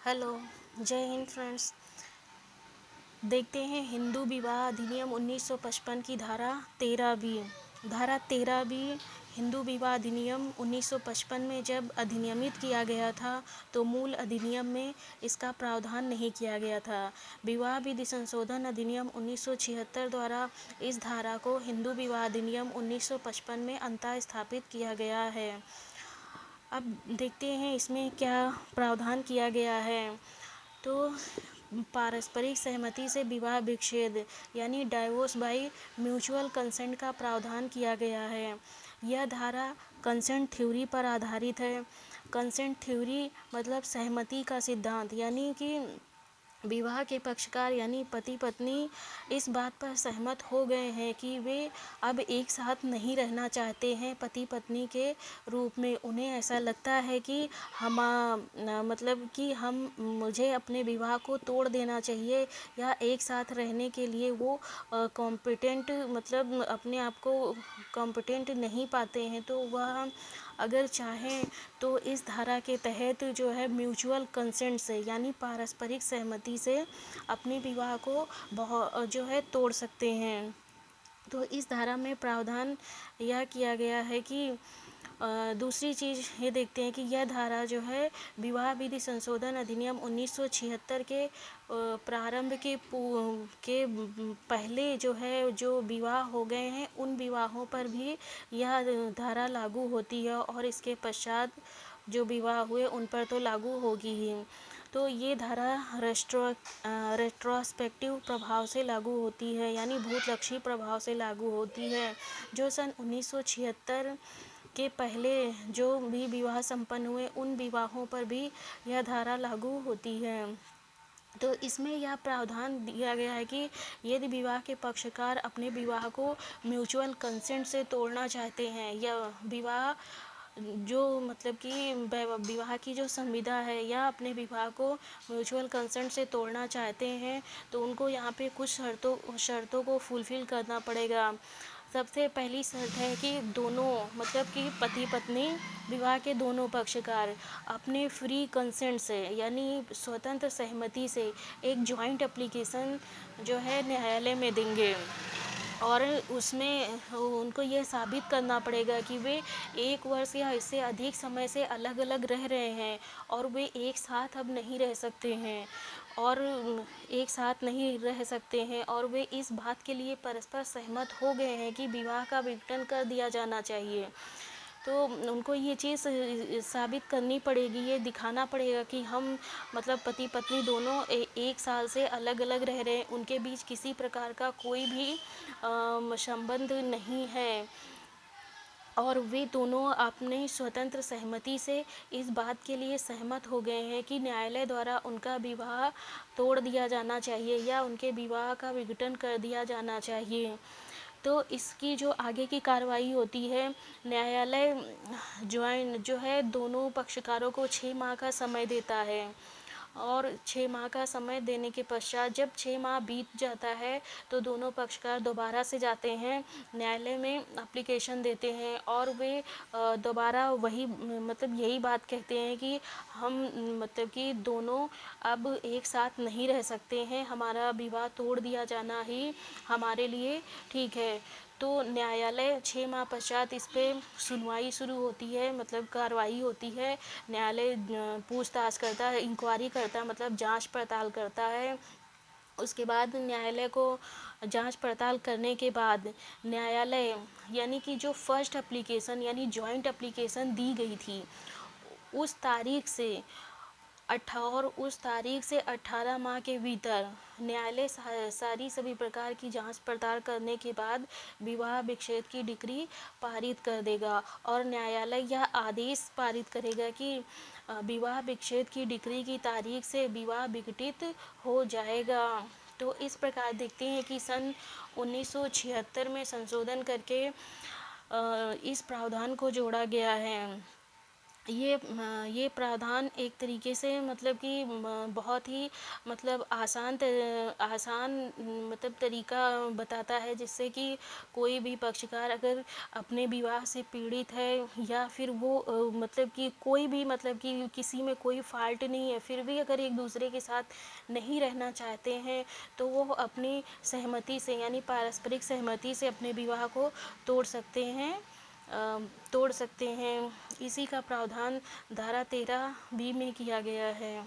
Hello, जय Hind friends. देखते हैं हिंदू विवाह अधिनियम 1955 की धारा 13 बी हिंदू विवाह अधिनियम 1955 में जब अधिनियमित किया गया था तो मूल अधिनियम में इसका प्रावधान नहीं किया गया था। विवाह विधि संशोधन अधिनियम 1976 द्वारा इस धारा को हिंदू विवाह अधिनियम 1955 में अंतः स्थापित किया गया है। अब देखते हैं इसमें क्या प्रावधान किया गया है। तो पारस्परिक सहमति से विवाह विच्छेद यानी डाइवोर्स बाय म्यूचुअल कंसेंट का प्रावधान किया गया है। यह धारा कंसेंट थ्योरी पर आधारित है। कंसेंट थ्योरी मतलब सहमति का सिद्धांत, यानी कि विवाह के पक्षकार यानी पति पत्नी इस बात पर सहमत हो गए हैं कि वे अब एक साथ नहीं रहना चाहते हैं पति पत्नी के रूप में। उन्हें ऐसा लगता है कि हम मुझे अपने विवाह को तोड़ देना चाहिए या एक साथ रहने के लिए वो कॉम्पिटेंट मतलब अपने आप को कॉम्पिटेंट नहीं पाते हैं, तो वह अगर चाहें तो इस धारा के तहत जो है म्यूचुअल कंसेंट से यानी पारस्परिक सहमति से अपने विवाह को जो है तोड़ सकते हैं। तो इस धारा में प्रावधान यह किया गया है कि दूसरी चीज़ ये देखते हैं कि यह धारा जो है विवाह विधि संशोधन अधिनियम 1976 के प्रारंभ के पहले जो है जो विवाह हो गए हैं उन विवाहों पर भी यह धारा लागू होती है और इसके पश्चात जो विवाह हुए उन पर तो लागू होगी ही। तो ये धारा रेट्रोस्पेक्टिव प्रभाव से लागू होती है यानी भूतलक्षी प्रभाव से लागू होती है। जो सन 1976 के पहले जो भी विवाह संपन्न हुए उन विवाहों पर भी यह धारा लागू होती है। तो इसमें यह प्रावधान दिया गया है कि यदि विवाह के पक्षकार अपने विवाह को म्यूचुअल कंसेंट से तोड़ना चाहते हैं या विवाह जो मतलब कि विवाह की जो संविदा है या अपने विवाह को म्यूचुअल कंसेंट से तोड़ना चाहते हैं तो उनको यहाँ पे कुछ शर्तों को फुलफिल करना पड़ेगा। सबसे पहली शर्त है कि दोनों मतलब कि पति पत्नी विवाह के दोनों पक्षकार अपने फ्री कंसेंट से यानी स्वतंत्र सहमति से एक जॉइंट एप्लीकेशन जो है न्यायालय में देंगे और उसमें उनको ये साबित करना पड़ेगा कि वे 1 वर्ष या इससे अधिक समय से अलग अलग रह रहे हैं और वे एक साथ अब नहीं रह सकते हैं और वे इस बात के लिए परस्पर सहमत हो गए हैं कि विवाह का विघटन कर दिया जाना चाहिए। तो उनको ये चीज़ साबित करनी पड़ेगी, ये दिखाना पड़ेगा कि हम मतलब पति पत्नी दोनों 1 साल से अलग अलग रह रहे हैं, उनके बीच किसी प्रकार का कोई भी संबंध नहीं है और वे दोनों अपनी स्वतंत्र सहमति से इस बात के लिए सहमत हो गए हैं कि न्यायालय द्वारा उनका विवाह तोड़ दिया जाना चाहिए या उनके विवाह का विघटन कर दिया जाना चाहिए। तो इसकी जो आगे की कार्रवाई होती है, न्यायालय जो है दोनों पक्षकारों को 6 माह का समय देता है और 6 माह का समय देने के पश्चात जब 6 माह बीत जाता है तो दोनों पक्षकार दोबारा से जाते हैं न्यायालय में एप्लीकेशन देते हैं और वे दोबारा वही मतलब यही बात कहते हैं कि हम मतलब कि दोनों अब एक साथ नहीं रह सकते हैं, हमारा विवाह तोड़ दिया जाना ही हमारे लिए ठीक है। तो न्यायालय 6 माह पश्चात इस पर सुनवाई शुरू होती है, मतलब कार्रवाई होती है। न्यायालय पूछताछ करता है, इंक्वायरी करता है, मतलब जांच पड़ताल करता है। उसके बाद न्यायालय को जांच पड़ताल करने के बाद न्यायालय यानी कि जो फर्स्ट एप्लीकेशन यानी जॉइंट एप्लीकेशन दी गई थी उस तारीख से 18 माह के भीतर न्यायालय सारी सभी प्रकार की जांच पड़ताल करने के बाद विवाह विच्छेद की डिक्री पारित कर देगा और न्यायालय यह आदेश पारित करेगा कि विवाह विच्छेद की डिक्री की तारीख से विवाह विघटित हो जाएगा। तो इस प्रकार देखते हैं कि सन 1976 में संशोधन करके इस प्रावधान को जोड़ा गया है। ये प्रावधान एक तरीके से मतलब कि बहुत ही मतलब आसान मतलब तरीका बताता है, जिससे कि कोई भी पक्षकार अगर अपने विवाह से पीड़ित है या फिर वो मतलब कि कोई भी मतलब कि किसी में कोई फ़ॉल्ट नहीं है, फिर भी अगर एक दूसरे के साथ नहीं रहना चाहते हैं, तो वो अपनी सहमति से यानी पारस्परिक सहमति से अपने विवाह को तोड़ सकते हैं तोड़ सकते हैं। इसी का प्रावधान धारा 13 बी में किया गया है।